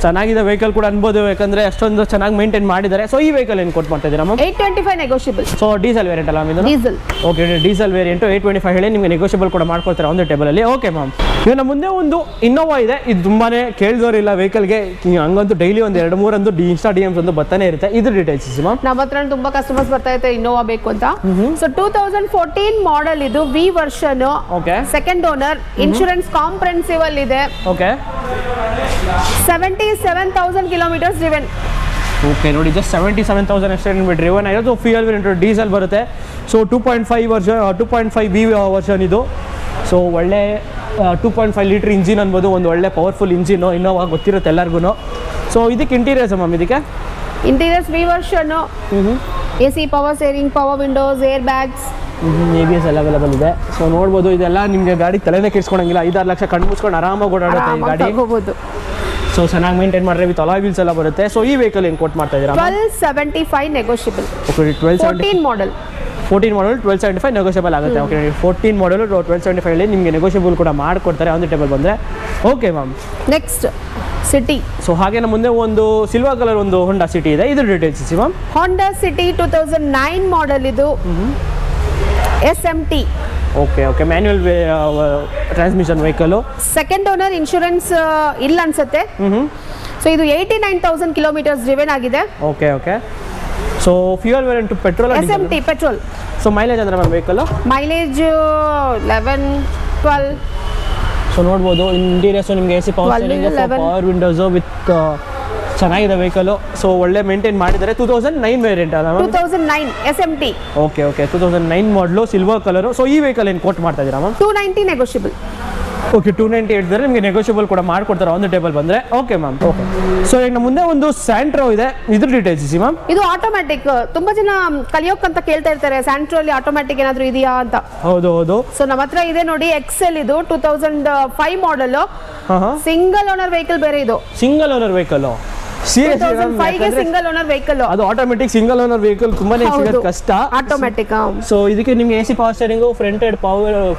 ಚೆನ್ನಾಗಿದೆ ವೆಹಿಕಲ್ ಕೂಡ ಅನ್ಬೋದು, ಯಾಕಂದ್ರೆ ಅಷ್ಟೊಂದು ಚೆನ್ನಾಗಿ ಮೇಂಟೈನ್ ಮಾಡಿದ್ದಾರೆ. ಸೊ ಈ ವೆಹಿಕಲ್ ಏನು ಕೊಟ್ಟು ಮಾಡ್ತಾ ಇದ್ದೀರಾ ma'am? 825 negotiable. So diesel variant ಅಲ್ಲ ಮ್ಯಾಮ್ ಇದು? ಡೀಸೆಲ್. ಓಕೆ, ಡೀಸೆಲ್ ವೇರಿಯಂಟ್ 825 ಹೇಳಿ ನಿಮಗೆ ನೆಗೋಷಿಯಬಲ್ ಕೂಡ ಮಾಡ್ಕೊಡ್ತಾರೆ ಒಂದು ಟೇಬಲಲ್ಲಿ. ಓಕೆ ಮ್ಯಾಮ್, ಇವಾಗ ನಮ್ಮ ಮುಂದೆ ಒಂದು ಇನ್ನೋವಾ ಇದೆ. ಇದು ತುಂಬಾನೇ ಕೇಳಿದವರಿಲ್ಲ ವೆಹಿಕಲ್ಗೆ, ಹಂಗಂತೂ ಡೈಲಿ ಒಂದು 2-3 ಅಂದು ಇನ್ಸ್ಟಾ DMs ಒಂದು ಬರ್ತಾನೆ ಇರುತ್ತೆ. ಇದ್ರ ಡೀಟೇಲ್ಸ್ ಮ್ಯಾಮ್. ನಮ್ಮ ಹತ್ರ ತುಂಬಾ ಕಸ್ಟಮರ್ಸ್ ಬರ್ತಾ ಇರ್ತಾರೆ ಇನ್ನೋವಾ ಬೇಕು ಅಂತ. ಸೊ 2014 ಮಾಡೆಲ್ ಇದು, V version. Okay, second owner, insurance comprehensive ಅಲ್ಲಿ ಇದೆ. Okay, 77,000 kilometres driven. ಓಕೆ, ನೋಡಿ ಜಸ್ಟ್ 77,000 ಅಷ್ಟೇ ನಿಮಗೆ ಡ್ರಿವನ್ ಆಗಿರೋದು. ಫ್ಯೂಯಲ್ ವೇರಿಯಂಟ್ ಡೀಸೆಲ್ ಬರುತ್ತೆ. ಸೊ 2.5 ವರ್ಷನ್, 2.5 B ವರ್ಷನ್ ಇದು. ಸೊ ಒಳ್ಳೆ 2.5 ಲೀಟರ್ ಇಂಜಿನ್ ಅನ್ಬೋದು, ಒಂದು ಒಳ್ಳೆ ಪವರ್ಫುಲ್ ಇಂಜಿನ್, ಇನ್ನೋವಾ ಗೊತ್ತಿರುತ್ತೆ ಎಲ್ಲರಿಗೂ. ಸೊ ಇದಕ್ಕೆ ಇಂಟೀರಿಯರ್ಸ್ ಮ್ಯಾಮ್ ಇದಕ್ಕೆ? Interiors V version, AC power steering, power Windows, air bags, ABS ಎಲ್ಲ ಅವೈಲೇಬಲ್ ಇದೆ. ಸೊ ನೋಡ್ಬೋದು, ಇದೆಲ್ಲ ನಿಮಗೆ ಗಾಡಿ ತಲೆನೇ ಕೆಡ್ಸ್ಕೊಳಂಗಿಲ್ಲ. 5-6 ಲಕ್ಷ ಕಣ್ಣು ಮುಚ್ಕೊಂಡು ಆರಾಮಾಗಿ ಓಡಾಡುತ್ತೆ ಈ ಗಾಡಿ. ಸೊ ಚೆನ್ನಾಗಿ ಮೇಂಟೈನ್ ಮಾಡಿದ್ರೆ ವಿತ್ ಅಲಾಯ್ ವೀಲ್ಸ್ ಎಲ್ಲ ಬರುತ್ತೆ. ಸೊ ಈ ವೆಹಿಕಲ್ ಏನು ಕೋಟ್ ಮಾಡ್ತಾ ಇದ್ದೀರಾ? 1275 ನೆಗೋಷಿಯಬಲ್. ಓಕೆ, 14 ಮಾಡೆಲ್ 1275 ನೆಗೋಷಿಯಬಲ್ ಆಗುತ್ತೆ. ಓಕೆ, 14 ಮಾಡೆಲ್ 1275 ಅಲ್ಲಿ ನಿಮಗೆ ನೆಗೋಷಿಯಬಲ್ ಕೂಡ ಮಾಡಿಕೊಡ್ತಾರೆ ಆನ್ ದಿ ಟೇಬಲ್ ಬಂದರೆ. Okay ma'am, next city. So ಹಾಗೆ ನಮ್ಮ ಮುಂದೆ ಒಂದು ಸಿಲ್ವರ್ ಕಲರ್ ಒಂದು ಹೋಂಡಾ ಸಿಟಿ ಇದೆ, ಇದ್ರ details ma'am. Honda City 2009 model ಇದು, SMT. Okay, manual transmission vehicle. Second owner, insurance ಇಲ್ಲ ಅನ್ಸುತ್ತೆ. ಸೊ ಇದು 89,000 ಕಿಲೋಮೀಟರ್ಸ್ ಡ್ರಿವನ್ ಆಗಿದೆ. Okay. So fuel variant petrol? SMT petrol. So mileage ಅಂದ್ರೆ ಮ್ಯಾಮ್ ವೆಹಿಕಲ್? ಮೈಲೇಜ್ 11-12. ಸೊ ನೋಡ್ಬೋದು interiors ನಿಮಗೆ AC ಪವರ್ ವಿಂಡೋಸ್ ವಿತ್ ಚೆನ್ನಾಗಿದೆ vehicle. So ಒಳ್ಳೆ maintain ಮಾಡಿದ್ದಾರೆ. 2009 ವೇರಿಯಂಟ್ ಅಲ್ಲ ಮ್ಯಾಮ್? 2009 SMT. ಓಕೆ, 2009 ಮಾಡಲು, ಸಿಲ್ವರ್ ಕಲರ್. ಸೊ ಈ ವೆಹಿಕಲ್ ಏನು ಕೋಟ್ ಮಾಡ್ತಾ ಇದ್ದೀರಾ ಮ್ಯಾಮ್? 290 ನೆಗೋಷಿಯಬಲ್. ಓಕೆ, 290 ಹೇಳಿದ್ರೆ ನಿಮಗೆ ನೆಗೋಷಿಯಬಲ್ ಕೂಡ ಮಾಡ್ಕೊಡ್ತಾರೆ ಆನ್ ದ ಟೇಬಲ್ ಬಂದರೆ. Okay ma'am. ಓಕೆ, ಸೊ ಈಗ ನಮ್ಮ ಮುಂದೆ ಒಂದು ಸ್ಯಾಂಟ್ರೋ ಇದೆ, ಇದ್ರ ಡೀಟೇಲ್ಸ್ ಇಸಿ ಮ್ಯಾಮ್. ಇದು ಆಟೋಮ್ಯಾಟಿಕ್. ತುಂಬಾ ಜನ ಕಲಿಯೋಕ್ಕಂತ ಕೇಳ್ತಾ ಇರ್ತಾರೆ, ಸ್ಯಾಂಟ್ರೋ ಅಲ್ಲಿ ಆಟೋಮ್ಯಾಟಿಕ್ ಏನಾದರೂ ಇದೆಯಾ ಅಂತ. ಹೌದು. ಸೊ ನಮ್ಮ ಹತ್ರ ಇದೆ ನೋಡಿ, XL ಇದು 2005 ಮಾಡೆಲ್, ಸಿಂಗಲ್ ಓನರ್ ವೆಹಿಕಲ್ ಬೇರೆ ಇದು. Single owner vehicle. 2005 single owner vehicle. ಅದು ಆಟೋಮೆಟಿಕ್ ಸಿಂಗಲ್ ಓನರ್ ವೆಹಿಕಲ್ ತುಂಬಾನೇ ಸಿಗೋದು ಕಷ್ಟ. ಆಟೋಮೆಟಿಕ್. ಸೊ ಇದಕ್ಕೆ ನಿಮ್ಗೆ AC power steering, front head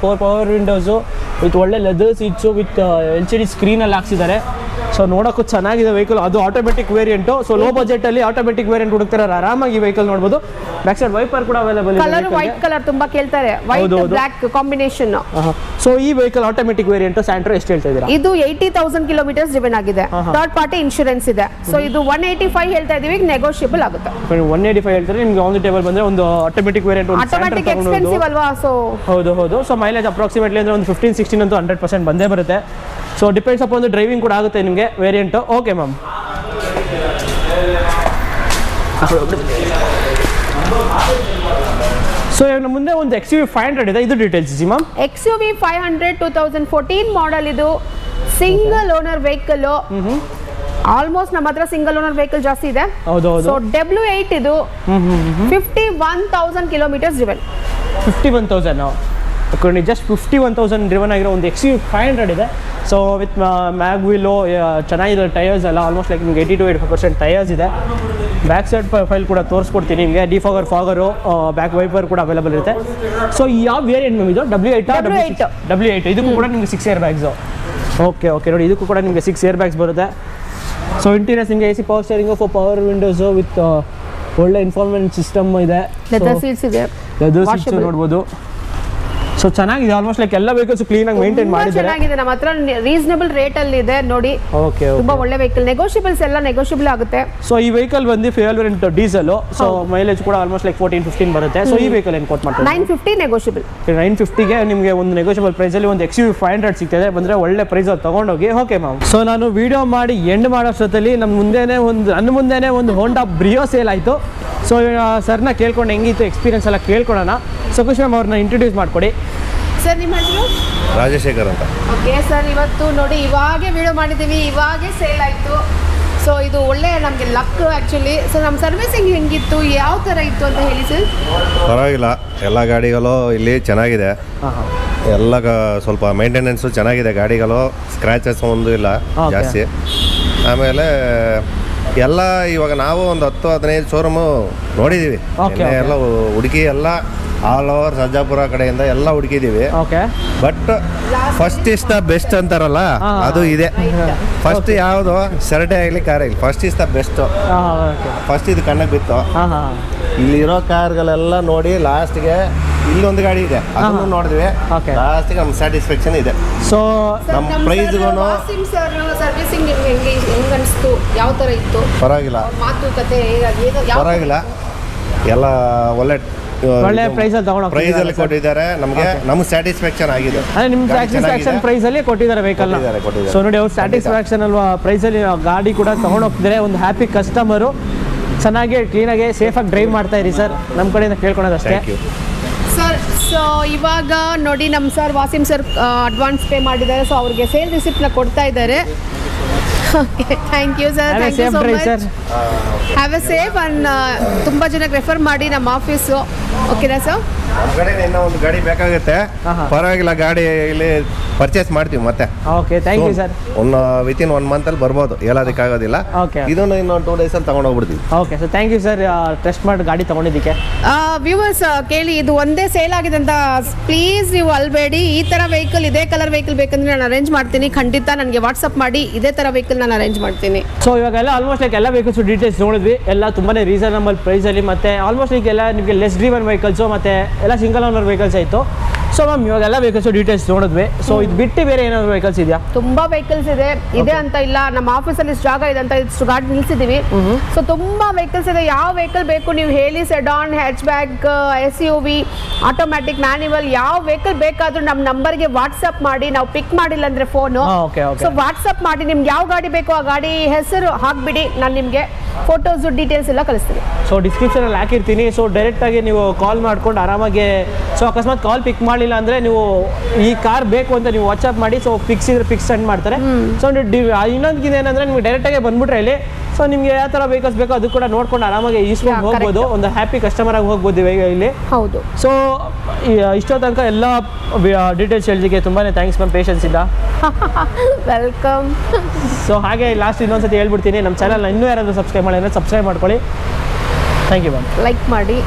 four power windows with ಒಳ್ಳೆ leather seats with LCD screen ಅಲ್ಲಿ ಹಾಕ್ಸಿದ್ದಾರೆ. ಸೊ ನೋಡೋಕ್ಕೂ ಚೆನ್ನಾಗಿದೆ ವೆಹಿಕಲ್. ಅದು automatic variant. So low budget ಅಲ್ಲಿ ಆಟೋಮೆಟಿಕ್ ವೇರಿಯಂಟ್ ಹುಡುಕ್ತಾರೆ ಆರಾಮಾಗಿ ವೆಹಿಕಲ್ ನೋಡಬಹುದು. ಬ್ಯಾಕ್ ಸೈಡ್ ವೈಪರ್ ಕೂಡ ಅವೈಲೇಬಲ್ ಇದೆ. ಕಲರ್ ವೈಟ್ ಕಲರ್ ತುಂಬಾ ಕೇಳ್ತಾರೆ, ವೈಟ್ ಬ್ಲಾಕ್ ಕಾಂಬಿನೇಷನ್. ಸೊ ಈ ವೆಹಿಕಲ್ ಆಟೋಮೆಟಿಕ್ ವೇರಿಯಂಟ್ ಸ್ಯಾಂಟ್ರೋ ಎಷ್ಟು ಹೇಳ್ತಾ ಇದ್ದೀರಾ? ಇದು 80,000 ಕಿಲೋಮೀಟರ್ಸ್ ಡ್ರಿವನ್ ಆಗಿದೆ. ಥರ್ಡ್ ಪಾರ್ಟಿ ಇನ್ಶೂರೆನ್ಸ್ ಇದೆ. ಸೊ ಇದು 185 ಹೇಳ್ತಾ ಇದೀವಿ, ನೆಗೋಷಿಯಬಲ್ ಆಗುತ್ತೆ. 185 ಹೇಳ್ತಾರೆ. ನಿಮ್ಗೆ ಆನ್ ದಿ ಟೇಬಲ್ ಬಂದ್ರೆ ಒಂದು ಆಟೋಮೆಟಿಕ್ ವೇರಿಯಂಟ್, ಆಟೋಮೆಟಿಕ್ ಎಕ್ಸ್ಪೆನ್ಸಿವ್ ಅಲ್ವಾ? ಸೊ ಹೌದು. ಸೊ ಮೈಲೇಜ್ ಅಪ್ರಾಕ್ಸಿಮೇಟ್ಲಿ ಅಂದ್ರೆ ಒಂದು 15-16 ಅಂತೂ 100% ಬಂದೇ ಬರುತ್ತೆ. ಸೊ ಡಿಪೆಂಡ್ಸ್ ಅಪ್ ಒಂದು ಡ್ರೈವಿಂಗ್ ಕೂಡ ಆಗುತ್ತೆ ನಿಮಗೆ ವೇರಿಯಂಟು. ಓಕೆ ಮ್ಯಾಮ್, ಸೊ ಇವಾಗ ಮುಂದೆ ಒಂದು XUV 500 ಇದೆ, ಇದು ಡೀಟೇಲ್ಸ್ ಇಸಿ ಮ್ಯಾಮ್. XUV 500 2014 model. ಇದು ಸಿಂಗಲ್ ಓನರ್ ವೆಹಿಕಲ್. ಆಲ್ಮೋಸ್ಟ್ ನಮ್ಮ ಹತ್ರ ಸಿಂಗಲ್ ಓನರ್ ವೆಹಿಕಲ್ ಜಾಸ್ತಿ ಇದೆ. ಹೌದು. ಸೊ W8 ಇದು 51,000 ಕಿಲೋಮೀಟರ್ಸ್ ಡ್ರಿವನ್. 51,000 ಜಸ್ಟ್ 51,000 ಡ್ರಿವನ್ ಆಗಿರೋ ಒಂದು XUV 500 ಇದೆ. ಸೊ ವಿತ್ ಮ್ಯಾಗ್ ವೀಲು ಚೆನ್ನಾಗಿದೆ. ಟೈರ್ಸ್ ಎಲ್ಲ ಆಲ್ಮೋಸ್ಟ್ ಲೈಕ್ ನಿಮ್ಗೆ 80-85% ಟೈರ್ಸ್ ಇದೆ. ಬ್ಯಾಕ್ ಸೈಡ್ ಫೈಲ್ ಕೂಡ ತೋರಿಸ್ಕೊಡ್ತೀನಿ ನಿಮಗೆ. ಡಿಫಾಗರ್ ಬ್ಯಾಕ್ ವೈಪರ್ ಕೂಡ ಅವೈಲೇಬಲ್ ಇರುತ್ತೆ. ಸೊ ಯಾವ ವೇರಿಯಂಟ್ ಮ್ಯಾಮ್ ಇದು? W8 ಇದಕ್ಕೂ ಕೂಡ ನಿಮಗೆ 6 ಏರ್ ಬ್ಯಾಗ್ಸು. ಓಕೆ ನೋಡಿ, ಇದಕ್ಕೂ ಕೂಡ ನಿಮಗೆ 6 ಏರ್ ಬ್ಯಾಗ್ಸ್ ಬರುತ್ತೆ. ಸೊ ಇಂಟೀರಿಯರ್ಸ್ ನಿಮಗೆ AC power steering, power windows with ಒಳ್ಳೆ ಇನ್ಫಾರ್ಮೆಂಟ್ ಸಿಸ್ಟಮ್ ಇದೆ. ಲೆದರ್ ಸೀಟ್ಸ್ ಇದೆ, ಲೆದರ್ ಸೀಟ್ಸ್ ನೋಡ್ಬೋದು. ಸೊ ಚೆನ್ನಾಗಿದೆ. ಆಲ್ಮೋಸ್ಟ್ ಲೈಕ್ ಎಲ್ಲ ವೆಹಿಕಲ್ಸ್ ಕ್ಲೀನ್ ಆಗಿ ಮೇಂಟೈನ್ ಮಾಡಿದ್ದಾರೆ. ಚೆನ್ನಾಗಿದೆ. ನಮ್ಮ ಹತ್ರ ರೀಸನಬಲ್ ರೇಟ್ ಅಲ್ಲಿ ಇದೆ ನೋಡಿ. ಓಕೆ, ತುಂಬಾ ಒಳ್ಳೆ ವೆಹಿಕಲ್. ನೆಗೋಷಿಯಬಲ್ಸ್ ಎಲ್ಲ ನೆಗೋಷಿಯಬಲ್ ಆಗುತ್ತೆ. ಸೊ ಈ ವೆಹಿಕಲ್ ಬಂದು fuel variant diesel. So mileage ಕೂಡ ಆಲ್ಮೋಸ್ಟ್ ಲೈಕ್ 14-15 ಬರುತ್ತೆ. ಸೊ ಈ ವೆಹಿಕಲ್ ಏನು ಕೋಟ್ ಮಾಡ್ತಾರೆ? 950 ನೆಗೋಷಿಯಬಲ್. 950ಗೆ ನಿಮಗೆ ಒಂದು ನೆಗೋಷಿಯಬಲ್ ಪ್ರೈಸ್ ಅಲ್ಲಿ ಒಂದು XUV 500 ಸಿಗ್ತದೆ. ಬಂದ್ರೆ ಒಳ್ಳೆ ಪ್ರೈಸ್ ಅಲ್ಲಿ ತಗೊಂಡೋಗಿ. ಓಕೆ ಮ್ಯಾಮ್, ಸೊ ನಾನು ವಿಡಿಯೋ ಮಾಡಿ ಎಂಡ್ ಮಾಡೋಷ್ಟೊತ್ತಲ್ಲಿ ನನ್ನ ಮುಂದೆನೇ ಒಂದು ಹೋಂಡಾ ಬ್ರಿಯೋ ಸೇಲ್ ಆಯಿತು. ಸೊ ಸರ್ನ ಕೇಳ್ಕೊಂಡು ಹೆಂಗಿತ್ತು ಎಕ್ಸ್ಪೀರಿಯನ್ಸ್ ಎಲ್ಲ ಕೇಳ್ಕೊಳೋಣ. ಸೊ ಖುಷಿ ಮ್ಯಾಮ್ ಅವ್ರನ್ನ ಇಂಟ್ರೊಡ್ಯೂಸ್ ಮಾಡಿಕೊಡಿ. ಸರ್ ನಿಮ್ಮ ಹೆಸರು? ರಾಜಶೇಖರ್ ಅಂತ. ಓಕೆ ಸರ್, ಇವತ್ತು ನೋಡಿ ಇವಾಗೇ ವಿಡಿಯೋ ಮಾಡಿದ್ದೀವಿ, ಇವಾಗೇ ಸೇಲ್ ಆಯಿತು. ಸೊ ಇದು ಒಳ್ಳೆ ನಮಗೆ ಲಕ್ ಆ್ಯಕ್ಚುಲಿ. ಸೊ ನಮ್ಮ ಸರ್ವಿಸಿಂಗ್ ಹೆಂಗಿತ್ತು, ಯಾವ ಥರ ಇತ್ತು ಅಂತ ಹೇಳಿ ಸರ್. ಪರವಾಗಿಲ್ಲ, ಎಲ್ಲ ಗಾಡಿಗಳು ಇಲ್ಲಿ ಚೆನ್ನಾಗಿದೆ. ಎಲ್ಲ ಸ್ವಲ್ಪ ಮೇಂಟೆನೆನ್ಸು ಚೆನ್ನಾಗಿದೆ. ಗಾಡಿಗಳು ಸ್ಕ್ರ್ಯಾಚಸ್ ಒಂದು ಇಲ್ಲ ಜಾಸ್ತಿ. ಆಮೇಲೆ ಎಲ್ಲ ಇವಾಗ ನಾವು ಒಂದು 10-15 ಶೋರೂಮು ನೋಡಿದ್ದೀವಿ. ಎಲ್ಲ ಹುಡುಕಿ ಎಲ್ಲ ಆಲ್ ಓವರ್ ಸರ್ಜಾಪುರ ಕಡೆಯಿಂದ ಎಲ್ಲ ಹುಡುಕಿದ್ದೀವಿ. But first is the best ಅಂತಾರಲ್ಲ, ಅದು ಇದೆ. ಫಸ್ಟ್ ಯಾವುದು ಸರಟೆ ಆಗಲಿ ಕಾರ್ ಆಗಲಿ, first is the best. First ಇದು ಕಣ್ಣಿಗೆ ಬಿತ್ತು. ಇಲ್ಲಿರೋ ಕಾರ್ಗಳೆಲ್ಲ ನೋಡಿ ಲಾಸ್ಟ್ಗೆ ಇಲ್ಲೊಂದು ಗಾಡಿ ಇದೆ, ಅದನ್ನು ನೋಡಿದ್ವಿ. ಲಾಸ್ಟ್ಗೆ ನಮ್ಮ ಸ್ಯಾಟಿಸ್ಫ್ಯಾಕ್ಷನ್ ಇದೆ. ಸೊ ನಮ್ಮ ಪ್ರೈಸ್ಗೂ ಸರ್ವಿಸಿಂಗ್ ಹೆಂಗೆ ಅನಿಸ್ತು, ಯಾವ ಥರ ಇತ್ತು? ಪರವಾಗಿಲ್ಲ, ಮಾತುಕತೆ ಪರವಾಗಿಲ್ಲ. ಎಲ್ಲ ಒಳ್ಳೆ ಪ್ರೈಸ್ ಅಲ್ಲಿ ತಗೊಂಡು ಪ್ರೈಸ್ ಅಲ್ಲಿ ಕೊಟ್ಟಿದ್ದಾರೆ ನಮಗೆ. ನಮ್ಗೆ ಸ್ಯಾಟಿಸ್ಫ್ಯಾಕ್ಷನ್ ಆಗಿದೆ. ನಿಮ್ಮ ಸ್ಯಾಟಿಸ್ಫ್ಯಾಕ್ಷನ್ ಪ್ರೈಸ್ ಅಲ್ಲಿ ಕೊಟ್ಟಿದ್ದಾರೆ ವೆಹಿಕಲ್. ಸೊ ನೋಡಿ, ಅವ್ರು ಸ್ಯಾಟಿಸ್ಫ್ಯಾಕ್ಷನ್ ಅಲ್ವಾ ಪ್ರೈಸ್ ಅಲ್ಲಿ ಗಾಡಿ ಕೂಡ ತಗೊಂಡು ಹೋಗ್ತಿದ್ದಾರೆ. ಒಂದು ಹ್ಯಾಪಿ ಕಸ್ಟಮರು. ಚೆನ್ನಾಗಿ ಕ್ಲೀನಾಗಿ ಸೇಫಾಗಿ ಡ್ರೈವ್ ಮಾಡ್ತಾ ಇರಿ ಸರ್, ನಮ್ಮ ಕಡೆಯಿಂದ ಕೇಳ್ಕೊಳೋದಷ್ಟೇ ಸರ್. ಸೊ ಇವಾಗ ನೋಡಿ ನಮ್ಮ sir Wasim sir advance pay ಮಾಡಿದ್ದಾರೆ. ಸೊ ಅವ್ರಿಗೆ ಸೇಲ್ ರಿಸಿಪ್ಟ್ನ ಕೊಡ್ತಾ ಇದ್ದಾರೆ. Okay, thank you sir, thank you so much. Have a safe and ತುಂಬ ಜನಕ್ಕೆ ರೆಫರ್ ಮಾಡಿ ನಮ್ಮ ಆಫೀಸು. ಓಕೆನಾ ಸರ್? ನಮ್ಮ ಕಡೆ ಇನ್ನೂ ಒಂದು ಗಾಡಿ ಬೇಕಾಗುತ್ತೆ. ಪರವಾಗಿಲ್ಲ, ಗಾಡಿ ಇಲ್ಲಿ ಪರ್ಚೇಸ್ ಮಾಡ್ತೀವಿ ಮತ್ತೆ. Okay, thank you sir. ಒಂದು ವಿತಿನ್ 1 ಮಂತಲ್ಲಿ ಬರ್ಬೋದು, ಹೇಳೋದಕ್ಕಾಗೋದಿಲ್ಲ. ಇದನ್ನು ಇನ್ನೊಂದು 2 ಡೇಸಲ್ಲಿ ತಗೊಂಡು ಹೋಗ್ಬಿಡ್ತೀವಿ. Okay sir, thank you sir test ಮಾಡಿ ಗಾಡಿ ತೊಗೊಂಡಿದ್ದಕ್ಕೆ. ವ್ಯೂವರ್ಸ್ ಕೇಳಿ, ಇದು ಒಂದೇ ಸೇಲ್ ಆಗಿದೆ ಅಂತ ಪ್ಲೀಸ್ ನೀವು ಅಲ್ಬೇಡಿ. ಈ ಥರ ವೆಹಿಕಲ್, ಇದೇ ಕಲರ್ ವೆಹಿಕಲ್ ಬೇಕಂದ್ರೆ ನಾನು ಅರೇಂಜ್ ಮಾಡ್ತೀನಿ. ಖಂಡಿತ ನನಗೆ ವಾಟ್ಸಪ್ ಮಾಡಿ, ಇದೇ ಥರ ವೆಹಿಕಲ್ ನಾನು ಅರೇಂಜ್ ಮಾಡ್ತೀನಿ. ಸೊ ಇವಾಗೆಲ್ಲ ಆಲ್ಮೋಸ್ಟ್ ಲೈಕ್ ಎಲ್ಲ ವೆಹಿಕಲ್ಸ್ ಡೀಟೇಲ್ಸ್ ನೋಡಿದ್ವಿ. ಎಲ್ಲ ತುಂಬಾ ರೀಸನಬಲ್ ಪ್ರೈಸಲ್ಲಿ, ಮತ್ತು ಆಲ್ಮೋಸ್ಟ್ ಈಗೆಲ್ಲ ನಿಮಗೆ ಲೆಸ್ ಡ್ರಿವನ್ ವೆಹಿಕಲ್ಸು ಮತ್ತು ಎಲ್ಲ ಸಿಂಗಲ್ ಓನರ್ ವೆಹಿಕಲ್ಸ್ ಆಯಿತು. ಸೊ ಮ್ಯಾಮ್ ಇವಾಗೆಲ್ಲ ವೆಹಿಕಲ್ಸ್ ಡೀಟೇಲ್ಸ್ ನೋಡಿದ್ವಿ. ಸೊ ಇದು ಬಿಟ್ಟು ಬೇರೆ ಏನಾದ್ರು ವೆಹಿಕಲ್ಸ್ ಇದೆಯಾ? ತುಂಬಾ ವೆಹಿಕಲ್ಸ್ ಇದೆ ಅಂತ ಇಲ್ಲ. ನಮ್ಮ ಆಫೀಸಲ್ಲಿ ಇಷ್ಟು ಜಾಗ ಇದೆ ಅಂತ ಇಷ್ಟು ಗಾಡಿ ನಿಲ್ಸಿದ್ದೀವಿ. ಸೊ ತುಂಬಾ ವೆಹಿಕಲ್ಸ್ ಇದೆ. ಯಾವ ವೆಹಿಕಲ್ ಬೇಕು ನೀವು ಹೇಳಿ. Sedan, hatch bag, SUV, automatic, manual, ಯಾವ ವೆಹಿಕಲ್ ಬೇಕಾದ್ರೂ ನಮ್ಮ ನಂಬರ್ಗೆ ವಾಟ್ಸಪ್ ಮಾಡಿ. ನಾವು ಪಿಕ್ ಮಾಡಿಲ್ಲ ಅಂದ್ರೆ ಫೋನು. ಸೊ ವಾಟ್ಸಪ್ ಮಾಡಿ, ನಿಮ್ಗೆ ಯಾವ ಗಾಡಿ ಬೇಕೋ ಆ ಗಾಡಿ ಹೆಸರು ಹಾಕ್ಬಿಡಿ. ನಾನು ನಿಮಗೆ ಫೋಟೋಸ್ ಡೀಟೇಲ್ಸ್ ಎಲ್ಲ ಕಳಿಸ್ತೀನಿ. ಸೊ ಡಿಸ್ಕ್ರಿಪ್ಷನಲ್ಲಿ ಹಾಕಿರ್ತೀನಿ. ಸೊ ಡೈರೆಕ್ಟಾಗಿ ನೀವು ಕಾಲ್ ಮಾಡ್ಕೊಂಡು ಆರಾಮಾಗಿ, ಸೊ ಅಕಸ್ಮಾತ್ ಕಾಲ್ ಪಿಕ್ ಮಾಡಲಿಲ್ಲ ಅಂದರೆ ನೀವು ಈ ಕಾರ್ ಬೇಕು ಅಂತ ನೀವು ವಾಟ್ಸಪ್ ಮಾಡಿ. ಸೊ ಫಿಕ್ಸ್ ಇದ್ರೆ ಫಿಕ್ಸ್ ಸೆಂಡ್ ಮಾಡ್ತಾರೆ. ಸೊ ಇನ್ನೊಂದು ಏನಂದರೆ ನಿಮ್ಗೆ ಡೈರೆಕ್ಟಾಗಿ ಬಂದ್ಬಿಟ್ರೆ ಇಲ್ಲಿ ಸೊ ನಿಮಗೆ ಯಾವ ಥರ ವೆಹಿಕಲ್ಸ್ ಬೇಕೋ ಅದು ಕೂಡ ನೋಡ್ಕೊಂಡು ಆರಾಮಾಗಿ ಈಸ್ಕೊಂಡು Yeah, ಹೋಗ್ಬೋದು, correct. ಒಂದು ಹ್ಯಾಪಿ ಕಸ್ಟಮರ್ ಆಗಿ ಹೋಗ್ಬೋದು ಇವಾಗ ಇಲ್ಲಿ. ಹೌದು. ಸೊ ಇಷ್ಟೋ ತನಕ ಎಲ್ಲ ಡೀಟೇಲ್ಸ್ ಹೇಳಿದ್ದಕ್ಕೆ ತುಂಬಾ ಥ್ಯಾಂಕ್ಸ್ ಮ್ಯಾಮ್, ಪೇಷನ್ಸ್ ಇಂದ. ವೆಲ್ಕಮ್. ಸೊ ಹಾಗೆ ಲಾಸ್ಟ್ ಇನ್ನೊಂದ್ಸತಿ ಹೇಳ್ಬಿಡ್ತೀನಿ, ನಮ್ಮ ಚಾನಲ್ನ ಇನ್ನೂ ಯಾರಾದರೂ ಸಬ್ಸ್ಕ್ರೈಬ್ ಮಾಡಿ ಸಬ್ಸ್ಕ್ರೈಬ್ ಮಾಡ್ಕೊಳ್ಳಿ. Thank you ma'am. ಲೈಕ್ ಮಾಡಿ.